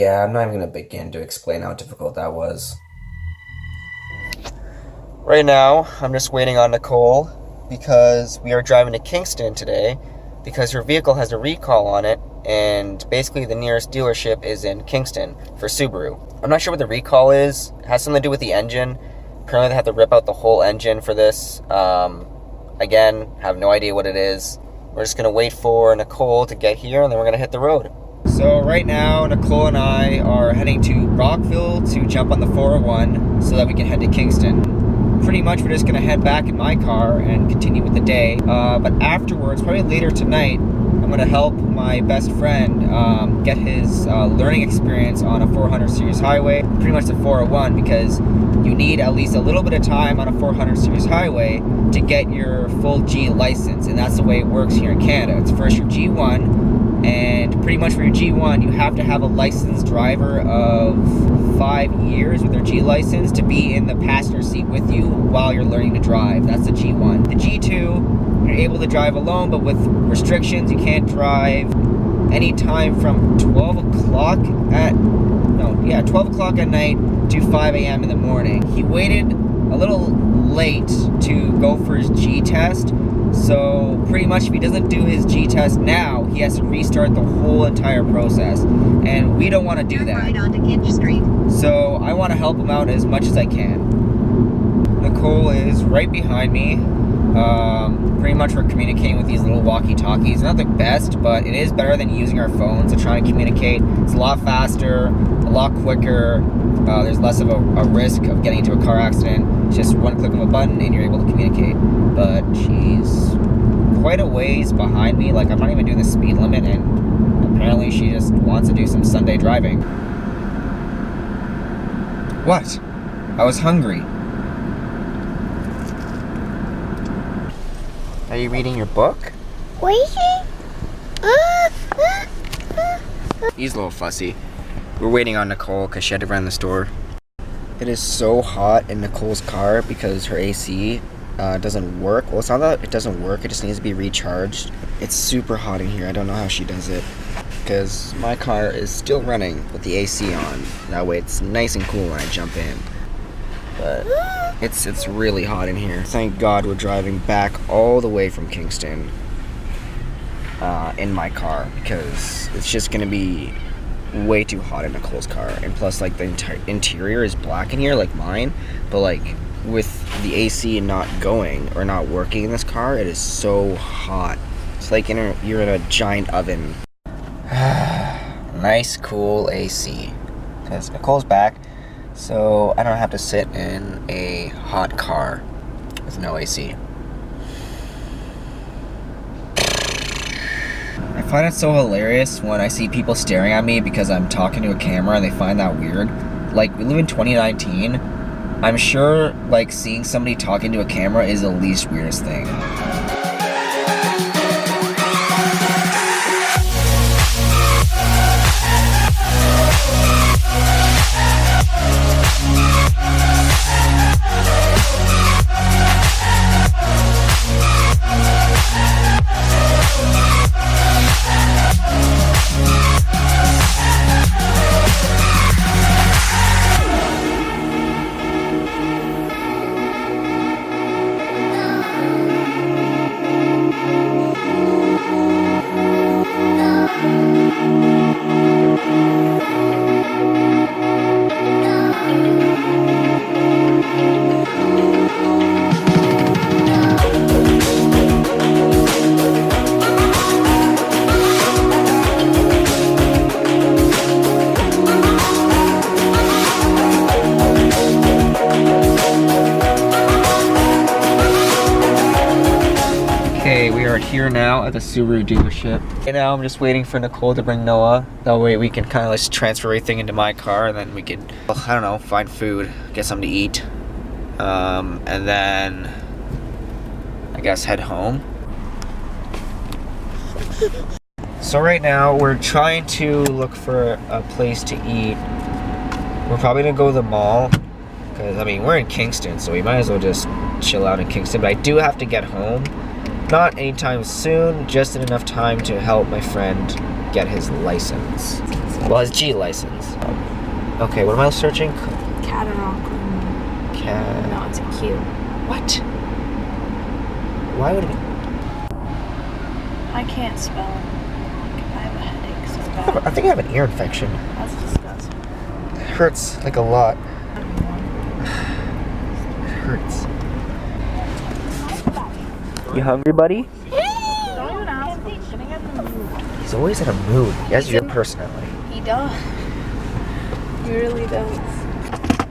Yeah, I'm not even going to begin to explain how difficult that was. Right now, I'm just waiting on Nicole because we are driving to Kingston today because her vehicle has a recall on it, and basically the nearest dealership is in Kingston for Subaru. I'm not sure what the recall is. It has something to do with the engine. Apparently they have to rip out the whole engine for this. Again, have no idea what it is. We're just going to wait for Nicole to get here, and then we're going to hit the road. So right now, Nicole and I are heading to Brockville to jump on the 401 so that we can head to Kingston. Pretty much we're just going to head back in my car and continue with the day. But afterwards, probably later tonight, I'm going to help my best friend get his learning experience on a 400 series highway, pretty much the 401, because you need at least a little bit of time on a 400 series highway to get your full G license, and that's the way it works here in Canada. It's first your G1, and pretty much for your G1 you have to have a licensed driver of 5 years with their G license to be in the passenger seat with you while you're learning to drive. That's the G1. The G2, you're able to drive alone, but with restrictions. You can't drive anytime from 12 o'clock at night to 5 a.m. in the morning. He waited a little late to go for his G test, so pretty much if he doesn't do his G test now, he has to restart the whole entire process, and we don't want to do that. Right onto Kinch Street. So I want to help him out as much as I can. Nicole is right behind me. Pretty much we're communicating with these little walkie-talkies. Not the best, but it is better than using our phones to try and communicate. It's a lot faster, a lot quicker. There's less of a risk of getting into a car accident. It's just one click of a button and you're able to communicate. But she's quite a ways behind me. Like, I'm not even doing the speed limit, and apparently she just wants to do some Sunday driving. What? I was hungry. Are you reading your book? He's a little fussy. We're waiting on Nicole because she had to run the store. It is so hot in Nicole's car because her AC doesn't work. Well, it's not that it doesn't work, it just needs to be recharged. It's super hot in here. I don't know how she does it because my car is still running with the AC on. That way it's nice and cool when I jump in. But it's really hot in here. Thank God we're driving back all the way from Kingston in my car, because it's just gonna be way too hot in Nicole's car. And plus, like, the entire interior is black in here like mine, but like with the AC not going or not working in this car, it is so hot. It's like you're in a giant oven. Nice cool AC, because Nicole's back, so I don't have to sit in a hot car with no AC. I find it so hilarious when I see people staring at me because I'm talking to a camera and they find that weird. Like, we live in 2019. I'm sure, like, seeing somebody talking to a camera is the least weirdest thing. Here now at the Subaru dealership. Right now I'm just waiting for Nicole to bring Noah. That way we can kind of like transfer everything into my car, and then we can, I don't know, find food, get something to eat, and then I guess head home. So right now we're trying to look for a place to eat. We're probably gonna go to the mall because, I mean, we're in Kingston, so we might as well just chill out in Kingston. But I do have to get home. Not anytime soon, just in enough time to help my friend get his license. Well, his G license. Okay, what am I searching? Cataract. No, it's a Q. What? Why would it be? I can't spell. I have a headache so bad. I think I have an ear infection. That's disgusting. It hurts like a lot. It hurts. You hungry, buddy? Don't even ask him. He's gonna get in the mood. He's always in a mood. He has your personality. He does. He really does.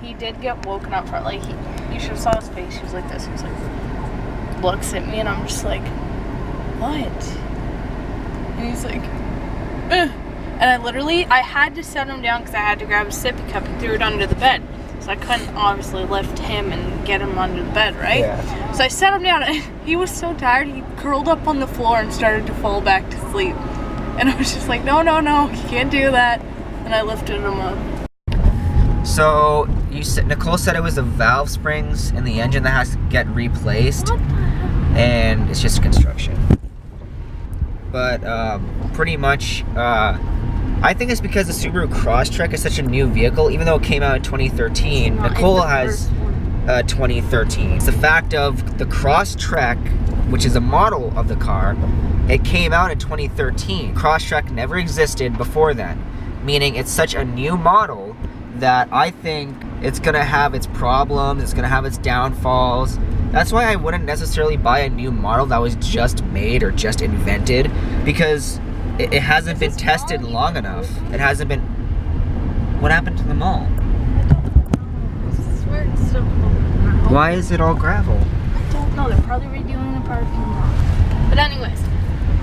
He did get woken up for you should have saw his face. He was like this. He was like, looks at me, and I'm just like, what? And he's like, ugh. And I had to set him down because I had to grab a sippy cup and threw it under the bed. So I couldn't obviously lift him and get him under the bed, right? Yeah. So I set him down, and he was so tired, he curled up on the floor and started to fall back to sleep. And I was just like, no, you can't do that. And I lifted him up. So Nicole said it was the valve springs in the engine that has to get replaced, and it's just construction. But pretty much, I think it's because the Subaru Crosstrek is such a new vehicle, even though it came out in 2013. Nicole has 2013. It's the fact of the Crosstrek, which is a model of the car, it came out in 2013. Crosstrek never existed before then, meaning it's such a new model that I think it's gonna have its problems, it's gonna have its downfalls. That's why I wouldn't necessarily buy a new model that was just made or just invented, because it hasn't been tested long enough. It hasn't been... What happened to the mall? Why is it all gravel? I don't know. They're probably redoing the parking lot. But anyways,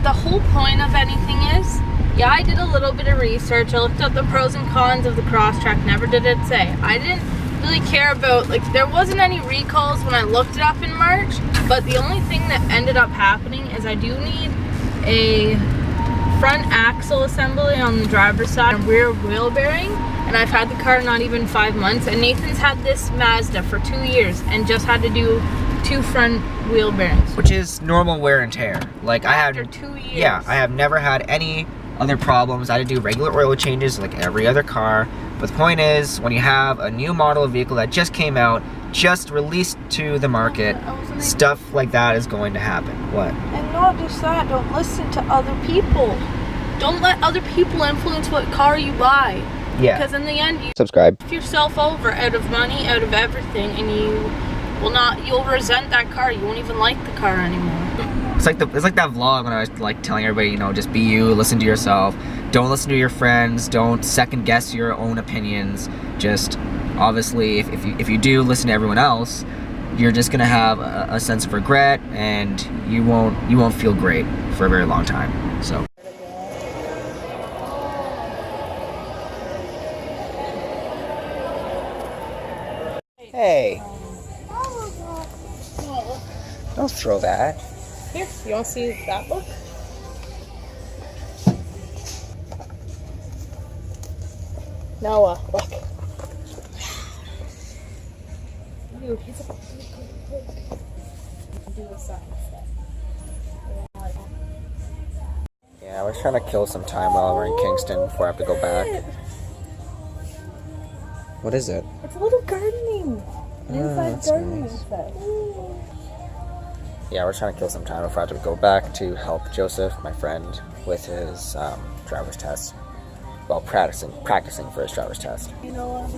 the whole point of anything is, yeah, I did a little bit of research. I looked up the pros and cons of the Crosstrek. Never did it say. I didn't really care about, there wasn't any recalls when I looked it up in March, but the only thing that ended up happening is I do need a front axle assembly on the driver's side and rear wheel bearing, and I've had the car not even 5 months, and Nathan's had this Mazda for 2 years and just had to do 2 front wheel bearings. Which is normal wear and tear. After 2 years. Yeah, I have never had any other problems. I had to do regular oil changes like every other car. But the point is, when you have a new model of vehicle that just came out, just released to the market, stuff like that is going to happen. What? And not just that, don't listen to other people. Don't let other people influence what car you buy. Yeah. Because in the end, you subscribe yourself over out of money, out of everything, and you'll resent that car. You won't even like the car anymore. It's like that vlog when I was telling everybody, just be you, listen to yourself, don't listen to your friends, don't second guess your own opinions. Just obviously, if you do listen to everyone else, you're just gonna have a sense of regret, and you won't feel great for a very long time. So. Hey. Don't throw that. Here, you want to see that book? Noah, look. Dude, he's a Yeah, I was trying to kill some time while we're in Kingston before I have to go back. What is it? It's a little gardening. Inside gardening set. Yeah, we're trying to kill some time before I have to go back to help Joseph, my friend, with his driver's test. Well, practicing for his driver's test. You know what?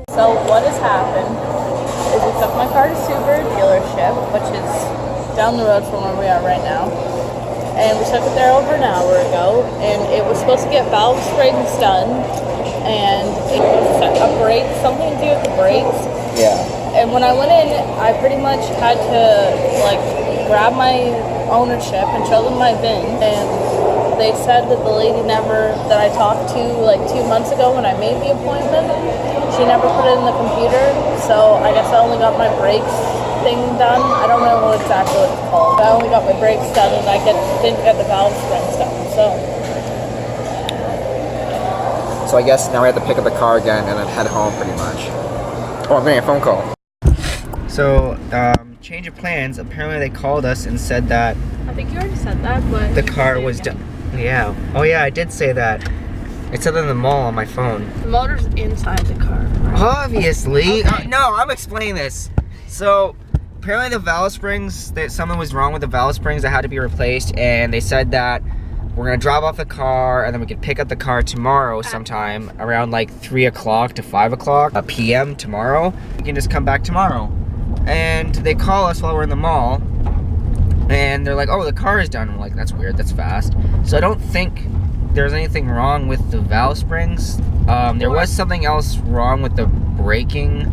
So what has happened is we took my car to Subaru dealership, which is down the road from where we are right now. And we took it there over an hour ago, and it was supposed to get valve springs done, and it was a brake, something to do with the brakes. Yeah. And when I went in, I pretty much had to grab my ownership and show them my VIN. And they said that the lady that I talked to 2 months ago when I made the appointment, she never put it in the computer. So I guess I only got my brakes thing done. I don't know exactly what it's called. I only got my brakes done, and I didn't get the valve springs done. So I guess now we have to pick up the car again and then head home pretty much. Oh, I'm getting a phone call. So change of plans. Apparently they called us and said that I think you already said that, but the car was done. Yeah. Oh yeah, I did say that. It said that in the mall on my phone. The motor's inside the car. Right? Obviously. Okay. No, I'm explaining this. So apparently the valve springs, that something was wrong with the valve springs that had to be replaced, and they said that we're gonna drop off the car and then we could pick up the car tomorrow sometime around like 3 o'clock to 5 o'clock p.m. tomorrow. You can just come back tomorrow. And they call us while we're in the mall and they're like, oh, the car is done. We're like, that's weird, that's fast. So I don't think there's anything wrong with the valve springs. There was something else wrong with the braking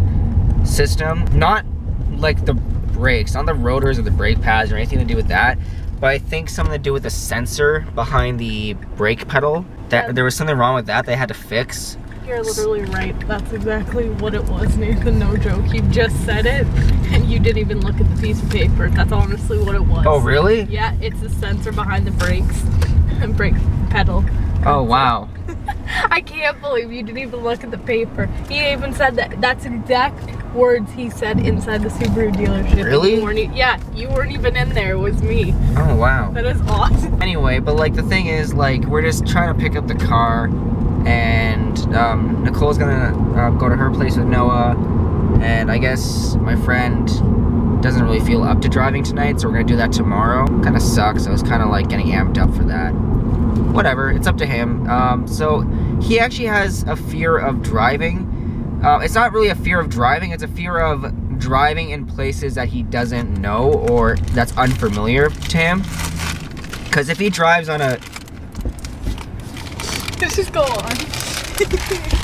system. Not like the brakes, not the rotors or the brake pads or anything to do with that. But I think something to do with the sensor behind the brake pedal. That there was something wrong with that they had to fix. You're literally right. That's exactly what it was, Nathan. No joke. You just said it, and you didn't even look at the piece of paper. That's honestly what it was. Oh, really? Yeah, it's the sensor behind the brakes and brake pedal. Oh, wow. I can't believe you didn't even look at the paper. He even said that. That's exact words he said inside the Subaru dealership. Really? You weren't even in there. It was me. Oh, wow. That is awesome. Anyway, but like the thing is, like, we're just trying to pick up the car, and Nicole's gonna go to her place with Noah, and I guess my friend doesn't really feel up to driving tonight, so we're gonna do that tomorrow. Kind of sucks. I was kind of like getting amped up for that. Whatever, it's up to him. So he actually has a fear of driving. It's not really a fear of driving, it's a fear of driving in places that he doesn't know or that's unfamiliar to him. Because if he drives on a... Let's just go on.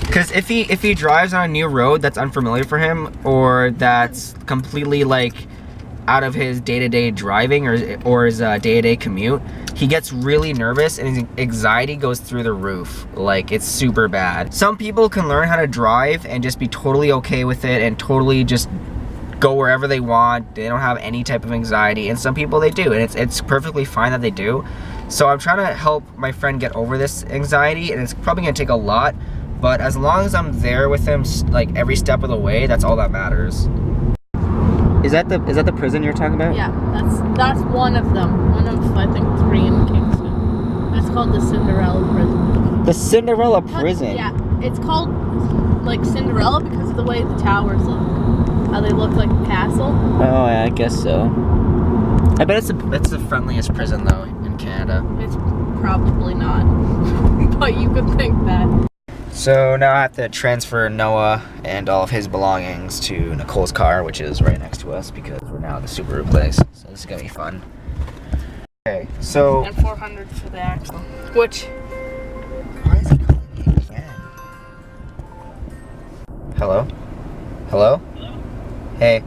Because if he drives on a new road that's unfamiliar for him, or that's completely like out of his day-to-day driving or his day-to-day commute, he gets really nervous and his anxiety goes through the roof. Like, it's super bad. Some people can learn how to drive and just be totally okay with it and totally just go wherever they want. They don't have any type of anxiety, and some people they do, and it's perfectly fine that they do. So I'm trying to help my friend get over this anxiety, and it's probably gonna take a lot, but as long as I'm there with him like every step of the way, that's all that matters. Is that the prison you're talking about? Yeah, that's one of them. One of, I think, 3 in Kingston. It's called the Cinderella Prison. The Cinderella Prison? Yeah, it's called like Cinderella because of the way the towers look. How they look like a castle. Oh, yeah, I guess so. I bet it's the friendliest prison though in Canada. It's probably not, but you could think that. So now I have to transfer Noah and all of his belongings to Nicole's car, which is right next to us because we're now at the Subaru place. So this is gonna be fun. Okay, so... And 400 for the axle. Which... Why is he calling me again? Hello? Hello? Hey.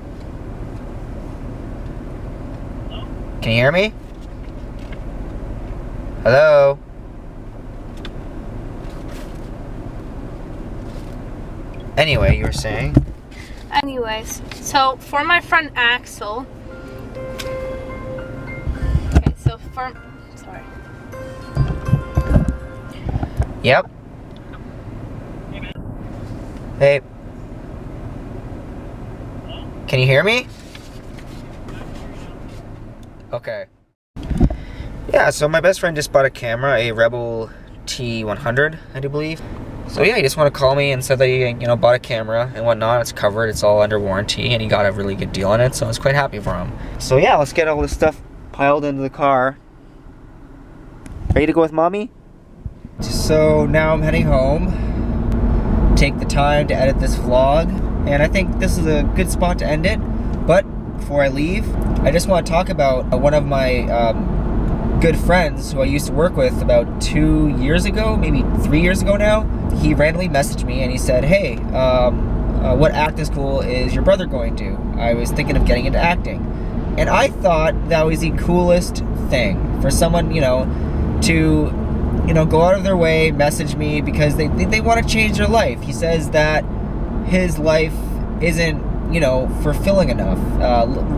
Can you hear me? Hello? Anyway, you were saying? Anyways, so for my friend Axel. Okay, so for... Sorry. Yep. Hey. Can you hear me? Okay. Yeah, so my best friend just bought a camera, a Rebel T100, I do believe. So yeah, he just wanted to call me and said that he, bought a camera and whatnot. It's covered, it's all under warranty, and he got a really good deal on it, so I was quite happy for him. So yeah, let's get all this stuff piled into the car. Ready to go with mommy? So now I'm heading home. Take the time to edit this vlog, and I think this is a good spot to end it. But before I leave, I just want to talk about one of my good friends who I used to work with about 2 years ago, maybe 3 years ago now. He randomly messaged me and he said, hey, what acting school is your brother going to? I was thinking of getting into acting. And I thought that was the coolest thing for someone, to, go out of their way, message me because they want to change their life. He says that his life isn't, fulfilling enough.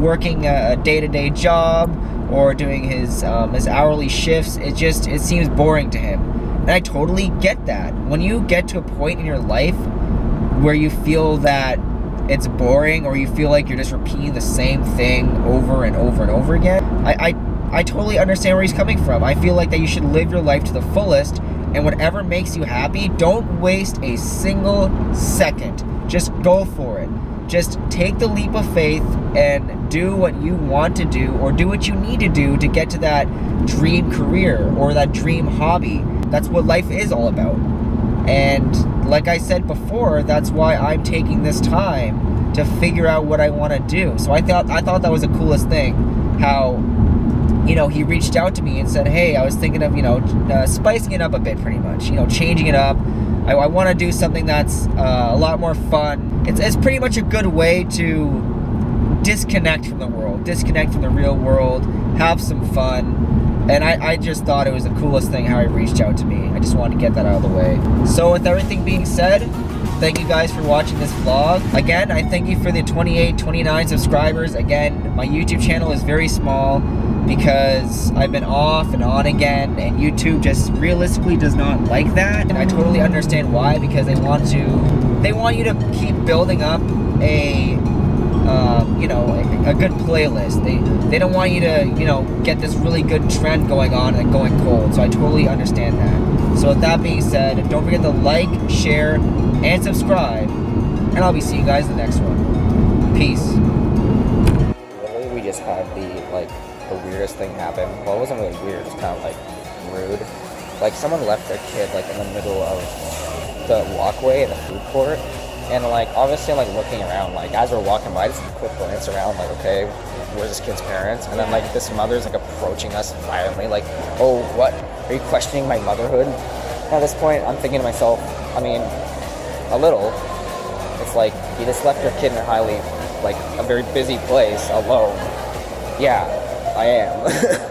Working a day-to-day job or doing his hourly shifts, it seems boring to him. And I totally get that. When you get to a point in your life where you feel that it's boring, or you feel like you're just repeating the same thing over and over and over again, I totally understand where he's coming from. I feel like that you should live your life to the fullest, and whatever makes you happy, don't waste a single second. Just go for it. Just take the leap of faith and do what you want to do, or do what you need to do to get to that dream career or that dream hobby. That's what life is all about. And like I said before, that's why I'm taking this time to figure out what I want to do. So I thought that was the coolest thing, how, you know, he reached out to me and said, hey, I was thinking of, you know, spicing it up a bit, pretty much, you know, changing it up. I want to do something that's a lot more fun. It's pretty much a good way to disconnect from the world, disconnect from the real world, have some fun. And I just thought it was the coolest thing how he reached out to me. I just wanted to get that out of the way. So with everything being said, thank you guys for watching this vlog. Again, I thank you for the 28, 29 subscribers. Again, my YouTube channel is very small because I've been off and on again, and YouTube just realistically does not like that. And I totally understand why, because they want you to keep building up a you know, a good playlist. They don't want you to, you know, get this really good trend going on and going cold. So I totally understand that. So with that being said, don't forget to like, share, and subscribe, and I'll be seeing you guys in the next one. Peace. Literally, we just had the weirdest thing happen. Well, it wasn't really weird, it was kind of like rude. Like, someone left their kid like in the middle of the walkway in the food court, and like obviously I'm like looking around, like as we're walking by, just a quick glance around, like, okay, where's this kid's parents? And then like this mother's like approaching us violently, like, oh, what, are you questioning my motherhood? And at this point I'm thinking to myself, I mean, a little. It's like, you just left your kid in a highly, like, a very busy place alone. Yeah, I am.